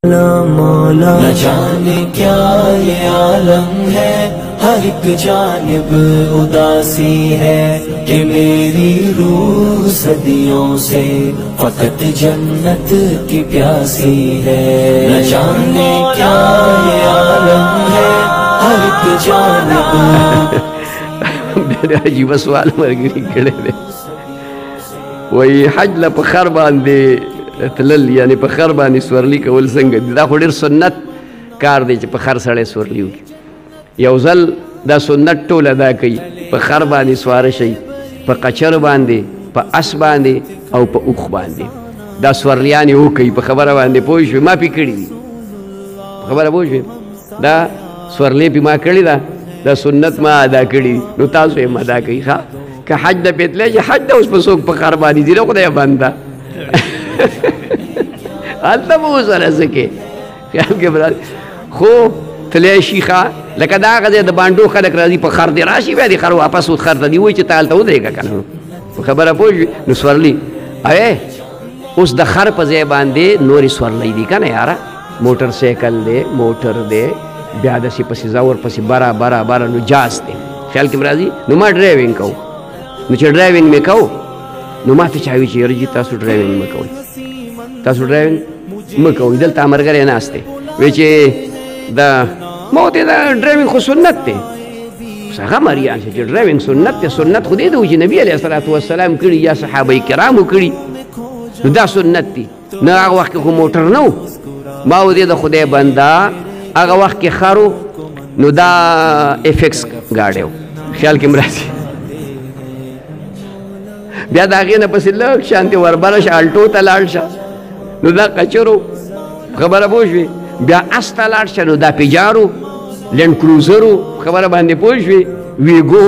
मौला न जाने क्या ये आलम है, हर एक जानिब उदासी है कि मेरी रूह सदियों से फकत जन्नत की प्यासी है। न जाने क्या ये आलम है, हर एक जानिब मेरे अजीब सवाल मरगिरी खड़े थे वही हज ला पखर बांधे तलल यानी पखर बांधे स्वरली कवल संग दा खुडेर सुन्नत कार दे पखर सड़े स्वरली यौ ज़ल दा सुन्नत टोल अदा कई पखर बांधे स्वार शई प कचर बांधे प अस बांधे और प उख बांधे दा स्वरलियानी हो कई प खबर बांधे पोश मा पिकड़ी खबर पोश दा स्वरले पी मा कड़ी दा सुन्नत मा अदा कड़ी नु तासु एम अदा कई खा का हज दा पेतले हज दा उस पर सोक पखर बांधी दिलो खुदा बांधा अल्लाह वो सर सके ख्याल के बराबर खो तले शीखा लकदा गदे द बांडो खलक राजी प खर दे राशि वे खर वापस उत खर दी वही ताल तो देगा कन खबर पोज नु स्वरली अरे उस द खर प जे बांधे नोरी स्वरली दी कन यारा मोटरसाइकिल दे मोटर दे ब्यादसी पसी जावर पसी बारा बारा बारा नु जास दे ख्याल के राजी नु मा ड्राइविंग को नु च ड्राइविंग में को नु मा चावी ची रजी तासु ड्राइविंग में को तासु ड्राइविंग में को इदल तामर करे नास्ते वेचे दा मोते दा ड्राइविंग खु सुन्नत ते सगा मरिया से ड्राइविंग सुन्नत ते सुन्नत खुदे दो जी नबी अलैहि सल्लल्लाहु अलैहि वसल्लम कड़ी या सहाबा किराम कड़ी दा सुन्नत ती ना आग वक्त को मोटर नो माओ दे दा खुदे बंदा आग वक्त के खारो नु दा एफएक्स गाड़ियो ख्याल के मरासी ब्या दागे न पसी लग शांति वरबारश आल्टो तलाडशा नु दा कचरो खबर पोषवी ब्या अस्ता लाडशा नु दा पिजारो लैंड क्रूजरो खबर बांधे पोषवी वीगो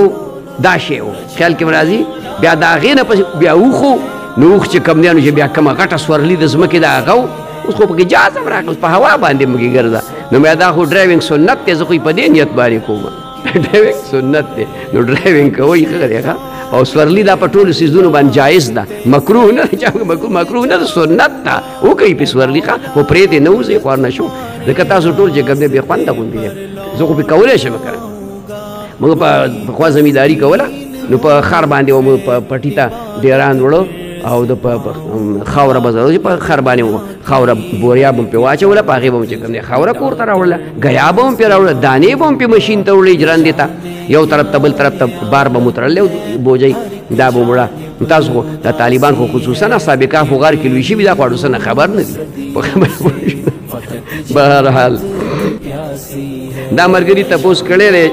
दाशेओ ख्याल के मराजी ब्या दागे न पसी ब्या उखो नु उख च कम दियानु ब्या कमा गटा स्वरली दसमके दा गाओ उसको पके जाजम राख उस पर हवा बांधे मगी गर्दा नु मैं दा ड्राइविंग सुन्नत ते कोई पदे नियत बारी को ड्राइविंग सुन्नत ते नु ड्राइविंग को ही करेगा और स्वरली दा पटोल सीजन बन जायज दा मकरूह ना चाहे मकरूह ना सुन्नत था वो कहीं पे स्वरली का वो प्रेते न उसे ख्वार न शो लेकिन सुटोल जे गंदे बेख्वान दा बुंदी है जो को भी कवले शे मकर मग ख्वा जमींदारी कवला नु प खार बांधे वो पटीता डेरान वड़ो और द खावरा बाजार जी पर खार बाने वो खावरा बोरिया बम पे वाचे वाला पागे बम जे गंदे खावरा कोरता रावला गया बम पे रावला दाने बम पे मशीन तवले इजरान देता यौ तरफ तबल तरफ तब बार बमुतरले बोझई दा बोमड़ा तास को दा तालिबान को खुसूसन साबिका फुगार किलविशी भी दा पाडुसन खबर नहीं बहरहाल दा मरगरी तपोस कड़े रे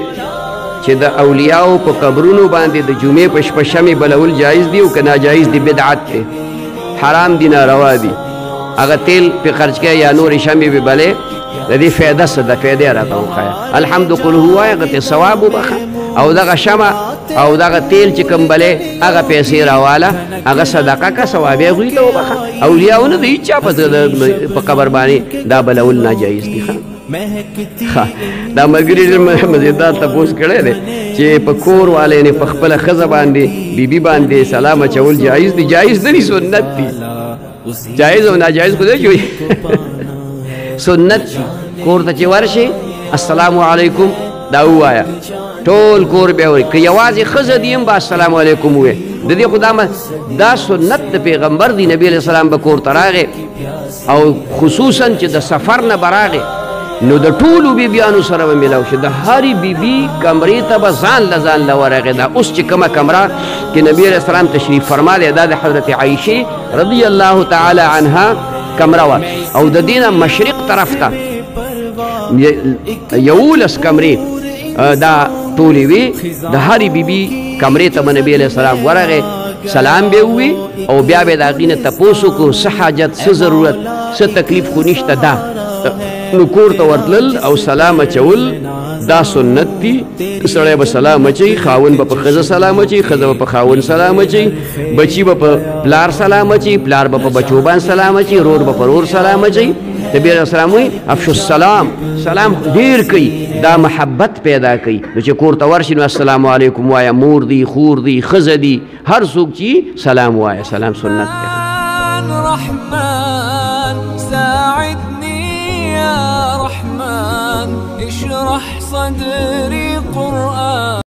چې د اولیاء په قبرونو باندې د جمعې په شپه شمې بلول جایز دي او که ناجایز دي بدعت دی حرام دي ناروا دي هغه تیل پې خرج کړه یا نورې شمې پې بلې د دې فایده څه ده فایده یې راته وښایه الحمد قل هو وایه هغه ته ثواب وبخه او دغه شمع او دغه تیل چې کوم بلې هغه پیسې راواله هغه صدقه که ثواب یې هغوی له وبخه اولیاءو نه د هېچ چا په قبر باندې دا بلول ناجایز دي دا ملګري ډېر مزېدار تپوس کړی دی چې په کور والی نه په خپله ښځه باندې بیبي باندې سلام اچول جایز دي جایز نه دي سنت دي جایز او ناجایز خو دی چې سنت کور ته چې ورشي السلام علیکم دا ووایه ټول کور بیا وایي که یوازې ښځه دي هم به السلام علیکم ووایي د دې خو دا سنت د پیغمبر دی نبي علیه السلام به کور ته راغی او خصوصا چې د سفر نه به راغی نو د ټولو بیبیانو سره به میلاو شي د هرې بیبي کمرې ته به ځان له ورغې دا اوس چې کومه کمره کې نبي علیه السلام تشریف فرمالی دا د حضرت عایشې رضی الله تعالی عنها کمره وه او د دې نه مشرق طرف ته 11 کمرې دا ټولې وي د هرې بیبي کمرې ته به نبي علیه السلام ورغې سلام به ووي او بیا به د هغې نه تپوس وکړو څه حاجت څه ضرورت څه تکلیف خو نشته دا نو کور ته ورتلل او سلام اچول دا سنت دي سړی به سلام اچوي خاوند به په ښځه سلام اچوي ښځه به په خاوند سلام اچوي بچي به په پلار سلام اچوي پلار به په بچو باندې سلام اچوي رور به په رور سلام اچوي نبي علیه السلام وایي افشو السلام سلام ډېر کوي دا محبت پیدا کوي نو چې کور ته ورشي نو السلام علیکم وایه مور دي خور دي ښځه دي هر څوک چې سلام وایه سلام سنت دی اشرح صدري قرآن.